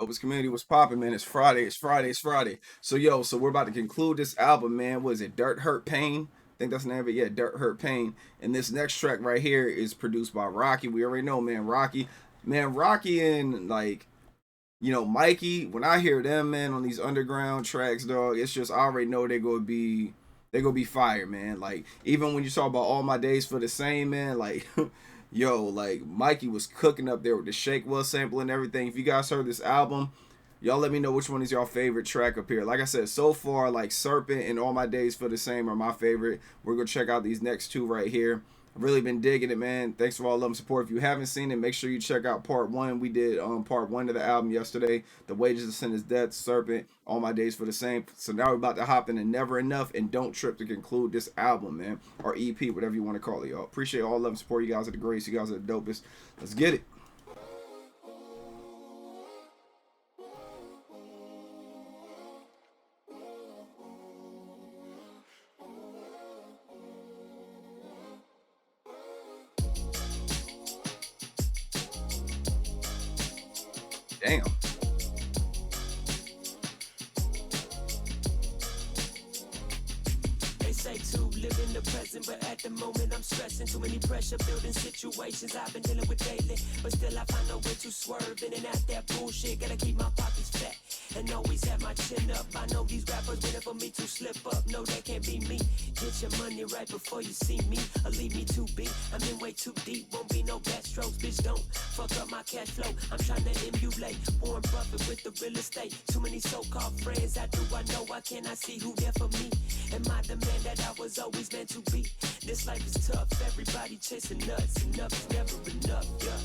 Dopest Community was popping, man. It's Friday. It's Friday. It's Friday. So we're about to conclude this album, man. Was it Dirt Hurt Pain? I think that's the name of it. Yeah, Dirt Hurt Pain. And this next track right here is produced by Rocky. We already know, man. Rocky, and Mikey. When I hear them, man, on these underground tracks, dog, it's just I already know they gonna be fire, man. Like even when you talk about All My Days for the Same, man, like yo, like Mikey was cooking up there with the Shake Well sample and everything. If you guys heard this album, y'all let me know which one is your favorite track up here. Like I said, so far, like Serpent and All My Days for the Same are my favorite. We're gonna check out these next two right here. I've really been digging it, man. Thanks for all the love and support. If you haven't seen it, make sure you check out part one. We did part one of the album yesterday. The Wages of Sin is Death, Serpent, All My Days for the Same. So now we're about to hop into Never Enough and Don't Trip to conclude this album, man. Or EP, whatever you want to call it, y'all. Appreciate all the love and support. You guys are the greatest. You guys are the dopest. Let's get it. Damn. They say to live in the present, but at the moment I'm stressing. Too many pressure building situations I've been dealing with daily. But still I find a way to swerve in and out that bullshit. Gotta keep my pockets fat and always have my chin up. I know these rappers waiting for me to slip up. No, that can't be me. Get your money right before you see me, or leave me to be. I'm in way too deep, won't be no backstrokes. Bitch, don't fuck up my cash flow. I'm trying to emulate Warren Buffett with the real estate. Too many so-called friends, I know I cannot see who there for me. Am I the man that I was always meant to be? This life is tough, everybody chasing nuts. Enough is never enough, yeah.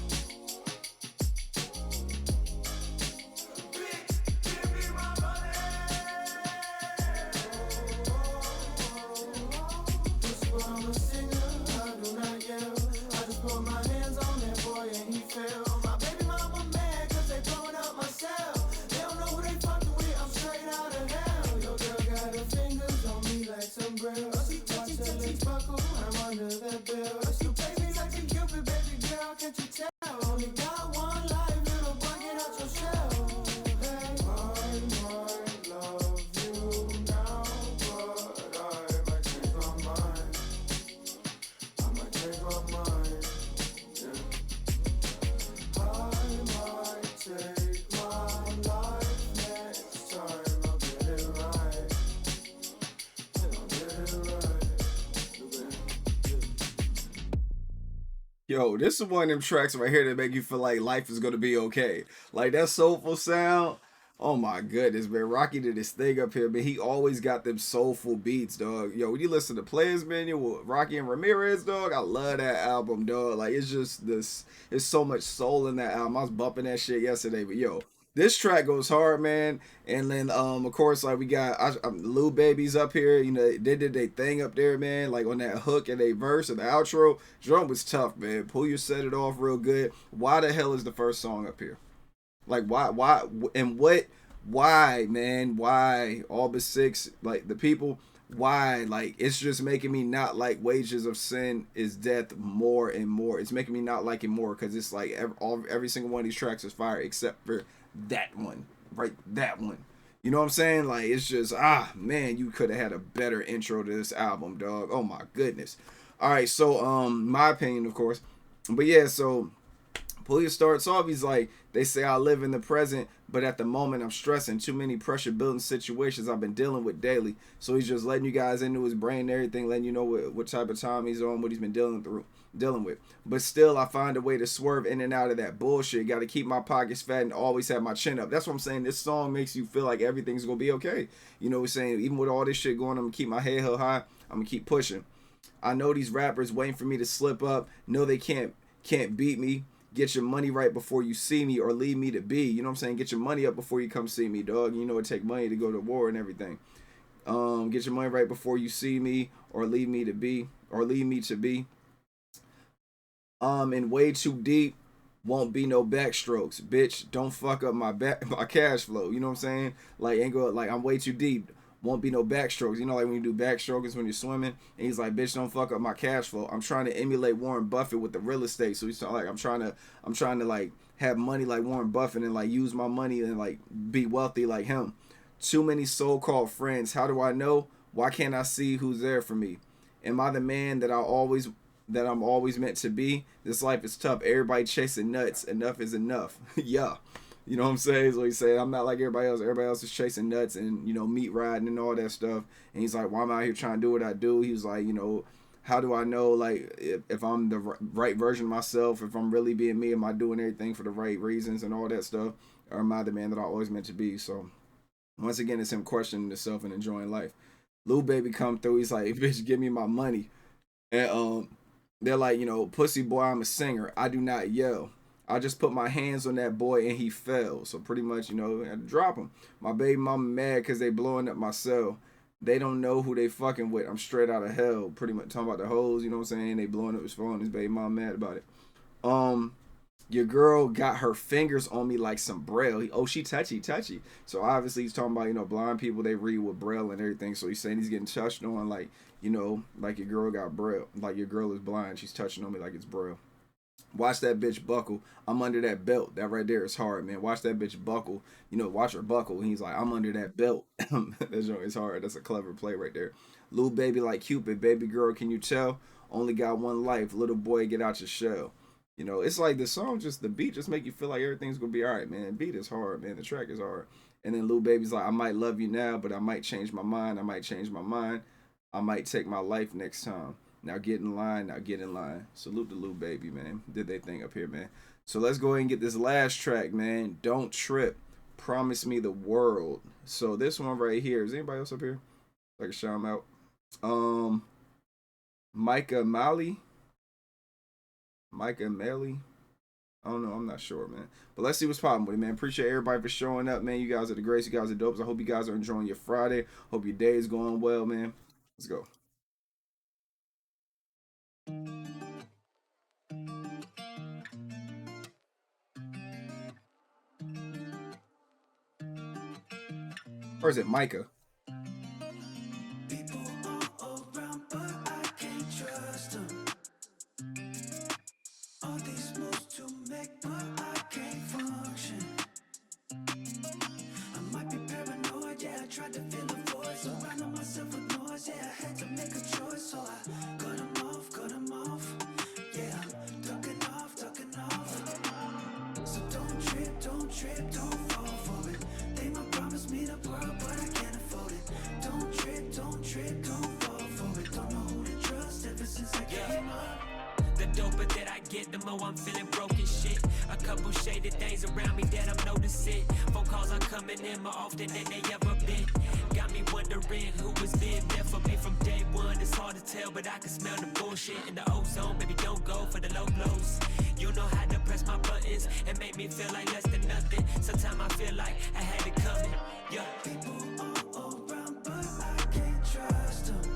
Yo, this is one of them tracks right here that make you feel like life is gonna be okay. Like that soulful sound. Oh my goodness, man. Rocky did his thing up here, man. He always got them soulful beats, dog. Yo, when you listen to Players Menu with Rocky and Ramirez, dog, I love that album, dog. Like it's just this, it's so much soul in that album. I was bumping that shit yesterday, but yo, this track goes hard, man. And then of course, like we got Lil Babies up here. You know, they did their thing up there, man. Like on that hook and a verse and the outro, drum was tough, man. Pouya set it off real good. Why the hell is the first song up here? Like why, and what, why, man, why all but six, like the people, why, like it's just making me not like Wages of Sin is Death more and more. It's making me not like it more because it's like every single one of these tracks is fire except for that one, right? That one. You know what I'm saying? Like it's just man, you could have had a better intro to this album, dog. Oh my goodness. All right, so my opinion, of course, but yeah, so Pouya starts off, he's like, they say I live in the present, but at the moment I'm stressing. Too many pressure building situations I've been dealing with daily. So he's just letting you guys into his brain and everything, letting you know what type of time he's on, what he's been dealing with. But still, I find a way to swerve in and out of that bullshit. Got to keep my pockets fat and always have my chin up. That's what I'm saying. This song makes you feel like everything's going to be okay. You know what I'm saying? Even with all this shit going, I'm going to keep my head held high. I'm going to keep pushing. I know these rappers waiting for me to slip up. No, they can't beat me. Get your money right before you see me or leave me to be. You know what I'm saying? Get your money up before you come see me, dog. You know it take money to go to war and everything. Get your money right before you see me or leave me to be or leave me to be. And way too deep, won't be no backstrokes, bitch. Don't fuck up my cash flow. You know what I'm saying? Like ain't go like I'm way too deep. Won't be no backstrokes. You know, like when you do backstrokes when you're swimming, and he's like, "Bitch, don't fuck up my cash flow." I'm trying to emulate Warren Buffett with the real estate. So he's like, I'm trying to like have money like Warren Buffett and like use my money and like be wealthy like him. Too many so-called friends. How do I know? Why can't I see who's there for me? Am I the man I'm always meant to be? This life is tough. Everybody chasing nuts. Enough is enough. Yeah. You know what I'm saying? So he said, I'm not like everybody else. Everybody else is chasing nuts and, you know, meat riding and all that stuff. And he's like, well, I'm out here trying to do what I do. He was like, you know, how do I know, like, if I'm the right version of myself, if I'm really being me, am I doing everything for the right reasons and all that stuff? Or am I the man that I always meant to be? So, once again, it's him questioning himself and enjoying life. Lil Baby come through. He's like, bitch, give me my money. And they're like, you know, pussy boy, I'm a singer. I do not yell. I just put my hands on that boy and he fell. So pretty much, you know, I had to drop him. My baby mama mad because they blowing up my cell. They don't know who they fucking with. I'm straight out of hell. Pretty much talking about the hoes, you know what I'm saying? They blowing up his phone. His baby mama mad about it. Your girl got her fingers on me like some braille. She touchy. So obviously he's talking about, you know, blind people, they read with braille and everything. So he's saying he's getting touched on like, you know, like your girl got braille. Like your girl is blind. She's touching on me like it's braille. Watch that bitch buckle. I'm under that belt. That right there is hard, man. Watch that bitch buckle. You know, watch her buckle. And he's like, I'm under that belt. It's hard. That's a clever play right there. Lil Baby like Cupid. Baby girl, can you tell? Only got one life. Little boy, get out your shell. You know, it's like the song, just the beat just make you feel like everything's gonna be all right, man. The beat is hard, man. The track is hard. And then Lil Baby's like, I might love you now, but I might change my mind. I might change my mind. I might take my life next time. Now get in line. Now get in line. Salute to Lil Baby, man. Did they thing up here, man. So let's go ahead and get this last track, man. Don't Trip. Promise Me the World. So this one right here. Is anybody else up here? I can shout him out. Micah Malley. I don't know. I'm not sure, man. But let's see what's popping with it, man. Appreciate everybody for showing up, man. You guys are the greats. You guys are dopes. I hope you guys are enjoying your Friday. Hope your day is going well, man. Let's go. Or is it Micah? People all around, but I can't trust them. All these moves to make, but I can't function. I might be paranoid, yeah, I tried to fill a void. Surrounding myself with noise, yeah, I had to make a choice. So I cut them off. Yeah, I'm ducking off. So don't trip, don't fall for it. They might promise me the world, but I can't afford it. Don't trip, don't fall for it. Don't know who to trust ever since I came up. The doper that I get, the more I'm feeling broken shit. A couple shaded things around me that I'm noticing. Phone calls are coming in more often than they ever been. Got me wondering who was been there for me from day one. It's hard to tell, but I can smell the bullshit in the ozone. Baby, don't go for the low blows. You know how to press my buttons and make me feel like less than nothing. Sometimes I feel like I had it coming. Yeah. People all around, but I can't trust them.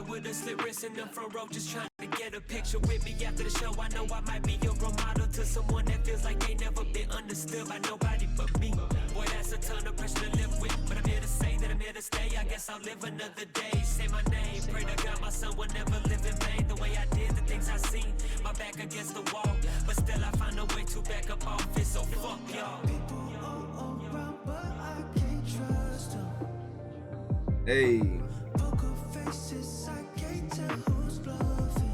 With a slit wrist in the front row, just trying to get a picture with me after the show. I know I might be your role model to someone that feels like they never been understood by nobody but me. Boy, that's a ton of pressure to live with, but I'm here to say that I'm here to stay. I guess I'll live another day. Say my name, pray to God my son will never live in vain. The way I did, the things I seen, my back against the wall, but still I find a way to back up off it. So fuck y'all. People all around, but I can't trust them. Hey. Poker faces, I can't tell who's bluffing.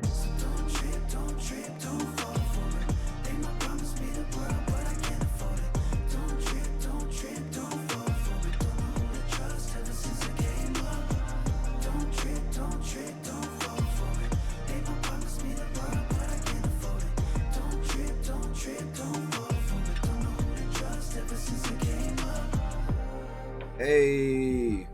So don't trip, don't fall for it. They might promise me the world, but I can't afford it. Don't trip, don't fall for it. Don't know who to trust ever since I came up. Don't trip, don't fall for it. They might promise me the world, but I can't afford it. Don't trip, don't fall for it. Don't know who to trust. Hey,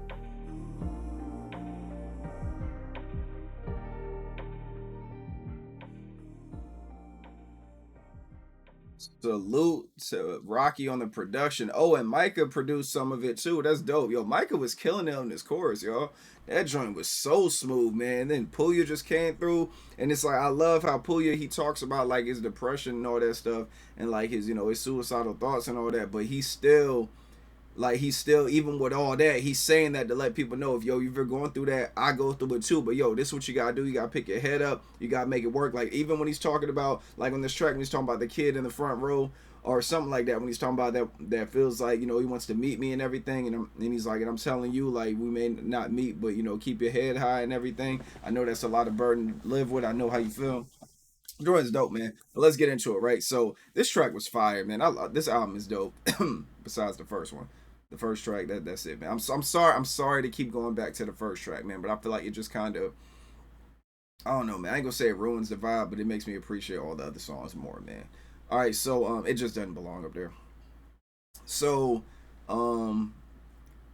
salute to Rocky on the production. Oh, and Micah produced some of it too. That's dope. Yo, Micah was killing it on this chorus, y'all. That joint was so smooth, man. Then Pouya just came through, and it's like I love how Pouya he talks about like his depression and all that stuff, and like his his suicidal thoughts and all that. But he's still even with all that he's saying that to let people know if you're going through that, I go through it too, but yo, this is what you gotta do. You gotta pick your head up, you gotta make it work. Like even when he's talking about like on this track when he's talking about the kid in the front row or something like that, when he's talking about that feels like he wants to meet me and everything, and he's like, and I'm telling you, like, we may not meet, but keep your head high and everything. I know that's a lot of burden to live with. I know how you feel. Jordan's dope, man. But let's get into it, right? So this track was fire, man. This album is dope. Besides the first one, the first track, that's it, man. I'm sorry to keep going back to the first track, man. But I feel like it just kind of, I don't know, man. I ain't gonna say it ruins the vibe, but it makes me appreciate all the other songs more, man. All right, so it just doesn't belong up there. So um,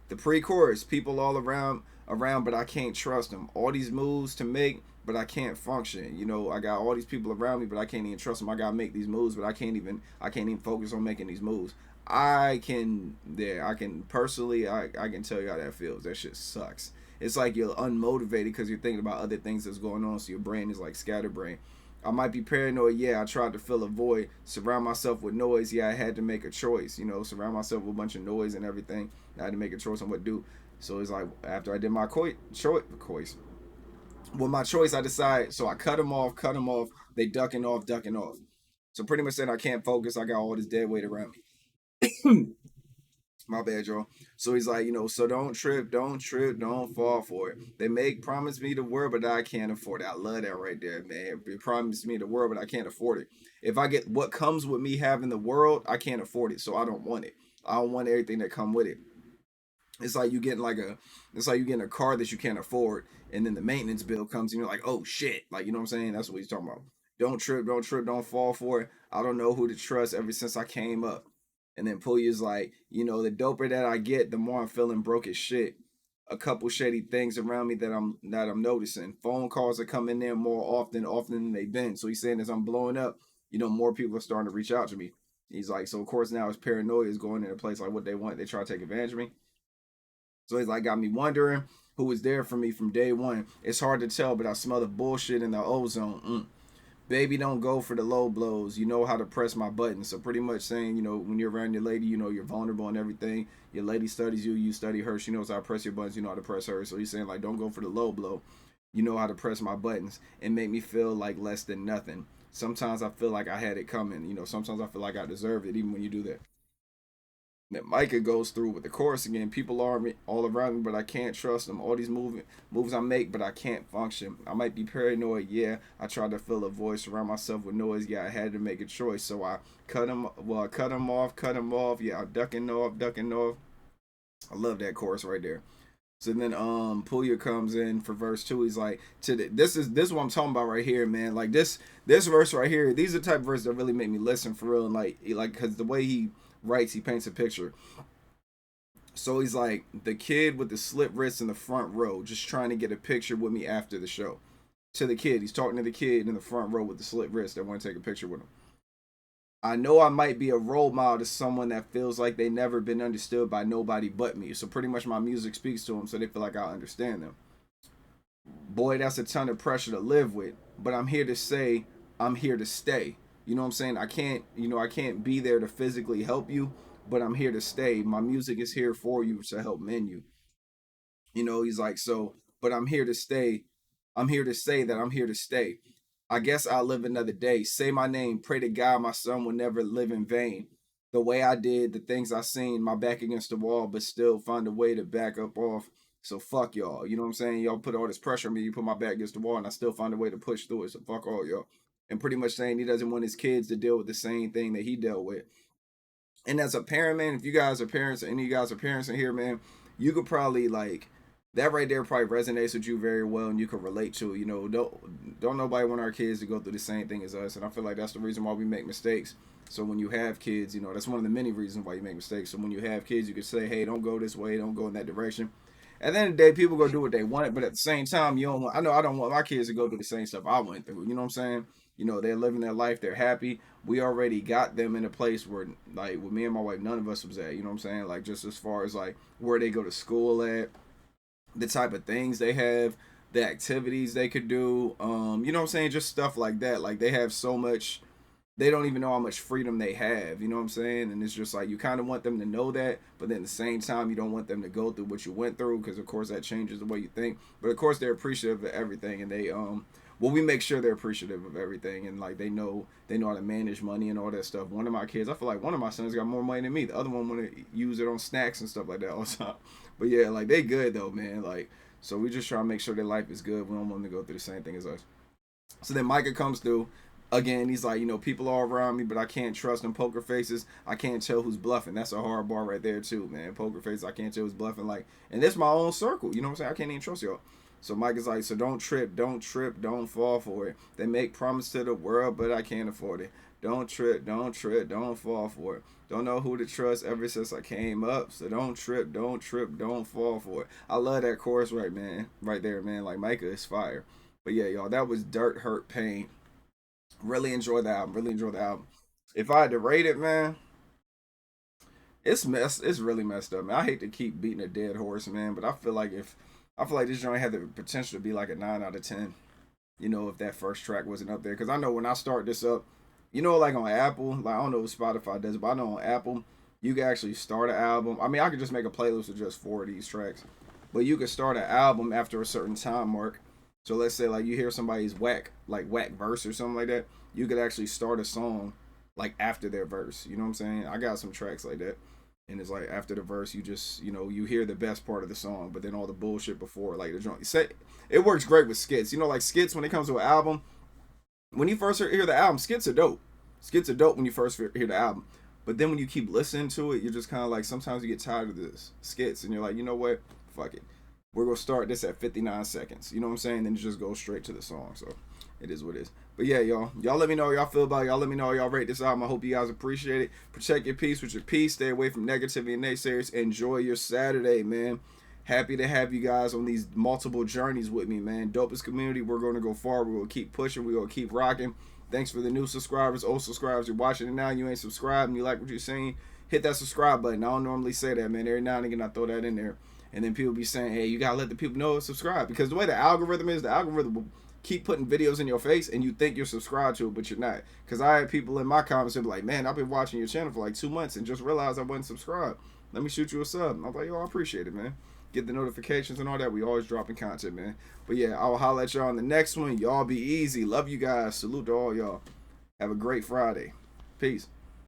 the pre-chorus, people all around, but I can't trust them. All these moves to make, but I can't function. I got all these people around me, but I can't even trust them. I gotta make these moves, but I can't even focus on making these moves. I can personally, I can tell you how that feels. That shit sucks. It's like you're unmotivated because you're thinking about other things that's going on, so your brain is like scatterbrain. I might be paranoid. Yeah, I tried to fill a void, surround myself with noise. Yeah, I had to make a choice. Surround myself with a bunch of noise and everything. I had to make a choice on what to do. So it's like after I did my choice, well, my choice, I decide. So I cut them off, cut them off. They ducking off, ducking off. So pretty much saying I can't focus. I got all this dead weight around me. My bad, y'all. So he's like, so don't trip, don't fall for it. They make promise me the world, but I can't afford it. I love that right there, man. They promise me the world, but I can't afford it. If I get what comes with me having the world, I can't afford it, so I don't want it. I don't want everything that come with it. It's like it's like you getting a car that you can't afford, and then the maintenance bill comes, and you're like, oh shit, like you know what I'm saying? That's what he's talking about. Don't trip, don't fall for it. I don't know who to trust ever since I came up. And then Puya's like, the doper that I get, the more I'm feeling broke as shit. A couple shady things around me that I'm noticing. Phone calls are coming in more often than they've been. So he's saying as I'm blowing up, more people are starting to reach out to me. He's like, so of course now his paranoia is going in a place like what they want. They try to take advantage of me. So he's like, got me wondering who was there for me from day one. It's hard to tell, but I smell the bullshit in the ozone. Baby, don't go for the low blows. You know how to press my buttons. So pretty much saying, when you're around your lady, you're vulnerable and everything. Your lady studies you, you study her. She knows how to press your buttons. You know how to press her. So he's saying like, don't go for the low blow. You know how to press my buttons and make me feel like less than nothing. Sometimes I feel like I had it coming. Sometimes I feel like I deserve it, even when you do that. That Micah goes through with the chorus again. People are all around me, but I can't trust them. All these moves I make, but I can't function. I might be paranoid. Yeah, I tried to fill a voice, surround myself with noise. Yeah, I had to make a choice, so I cut him. Well, I cut him off, cut him off. Yeah, I'm ducking off, ducking off. I love that chorus right there. So then Pouya comes in for verse 2. He's like, this is what I'm talking about right here, man. Like this verse right here, these are the type of verses that really make me listen for real, and like cause the way he writes, he paints a picture. So he's like the kid with the slit wrists in the front row, just trying to get a picture with me after the show. To the kid, he's talking to the kid in the front row with the slit wrist that want to take a picture with him. I know I might be a role model to someone that feels like they never been understood by nobody but me. So pretty much my music speaks to them, so they feel like I understand them. Boy, that's a ton of pressure to live with. But I'm here to say I'm here to stay. You know what I'm saying? I can't be there to physically help you, but I'm here to stay. My music is here for you to help mend you. He's like, so, but I'm here to stay. I'm here to say that I'm here to stay. I guess I'll live another day. Say my name. Pray to God my son will never live in vain. The way I did, the things I seen, my back against the wall, but still find a way to back up off. So fuck y'all. You know what I'm saying? Y'all put all this pressure on me. You put my back against the wall, and I still find a way to push through it. So fuck all y'all. And pretty much saying he doesn't want his kids to deal with the same thing that he dealt with. And as a parent, man, if you guys are parents, any of you guys are parents in here, man, you could probably like that right there probably resonates with you very well, and you can relate to it. You know, don't nobody want our kids to go through the same thing as us, and I feel like that's the reason why we make mistakes. So when you have kids, you know, that's one of the many reasons why you make mistakes. So when you have kids, you can say, hey, don't go this way, don't go in that direction. At the end of the day, people go do what they want, but at the same time, you don't want. I know I don't want my kids to go through the same stuff I went through. You know what I'm saying? You know, they're living their life, they're happy. We already got them in a place where, like, with me and my wife, none of us was at. You know what I'm saying? Like, just as far as like where they go to school at, the type of things they have, the activities they could do. You know what I'm saying? Just stuff like that. Like they have so much, they don't even know how much freedom they have. You know what I'm saying? And it's just like you kind of want them to know that, but then at the same time, you don't want them to go through what you went through because of course that changes the way you think. But of course they're appreciative of everything, and they well, we make sure they're appreciative of everything, and like they know how to manage money and all that stuff. One of my kids, I feel like one of my sons got more money than me. The other one want to use it on snacks and stuff like that all the time. But yeah, like they good though, man. Like, so we just try to make sure their life is good. We don't want them to go through the same thing as us. So then Micah comes through. Again, he's like, you know, people are around me, but I can't trust them. Poker faces, I can't tell who's bluffing. That's a hard bar right there too, man. Poker faces, I can't tell who's bluffing. Like, and this my own circle. You know what I'm saying? I can't even trust y'all. So Mike is like, so don't trip, don't fall for it. They make promise to the world, but I can't afford it. Don't trip, don't fall for it. Don't know who to trust ever since I came up. So don't trip, don't fall for it. I love that chorus right, man. Right there, man. Like Micah is fire. But yeah, y'all, that was Dirt, Hurt, Pain. Really enjoyed the album. Really enjoyed the album. If I had to rate it, man, it's really messed up, man. I hate to keep beating a dead horse, man, but I feel like this joint had the potential to be like a 9 out of 10. You know, if that first track wasn't up there, because I know when I start this up, you know, like on Apple, like I don't know what Spotify does, but I know on Apple you can actually start an album. I mean, I could just make a playlist of just 4 of these tracks, but you could start an album after a certain time mark. So let's say like you hear somebody's whack verse or something like that, you could actually start a song like after their verse. You know what I'm saying? I got some tracks like that. And it's like after the verse, you just, you know, you hear the best part of the song, but then all the bullshit before, like the joint. Say it works great with skits. You know, like skits when it comes to an album. When you first hear the album, skits are dope. Skits are dope when you first hear the album. But then when you keep listening to it, you're just kind of like, sometimes you get tired of the skits, and you're like, you know what? Fuck it. We're gonna start this at 59 seconds. You know what I'm saying? Then it just goes straight to the song. So it is what it is. But yeah, y'all let me know how y'all feel about it. Y'all let me know how y'all rate this album. I hope you guys appreciate it. Protect your peace with your peace. Stay away from negativity and naysayers. Enjoy your Saturday, man. Happy to have you guys on these multiple journeys with me, man. Dopest Community, we're going to go far. We're going to keep pushing. We're going to keep rocking. Thanks for the new subscribers, old subscribers. You're watching it now. You ain't subscribed and you like what you're seeing, hit that subscribe button. I don't normally say that, man. Every now and again, I throw that in there. And then people be saying, hey, you got to let the people know to subscribe. Because the way the algorithm is, the algorithm will keep putting videos in your face and you think you're subscribed to it, but you're not. Because I had people in my comments that be like, man, I've been watching your channel for like 2 months and just realized I wasn't subscribed. Let me shoot you a sub. And I'm like, yo, I appreciate it, man. Get the notifications and all that. We always dropping content, man. But yeah, I'll holler at y'all on the next one. Y'all be easy. Love you guys. Salute to all y'all. Have a great Friday. Peace.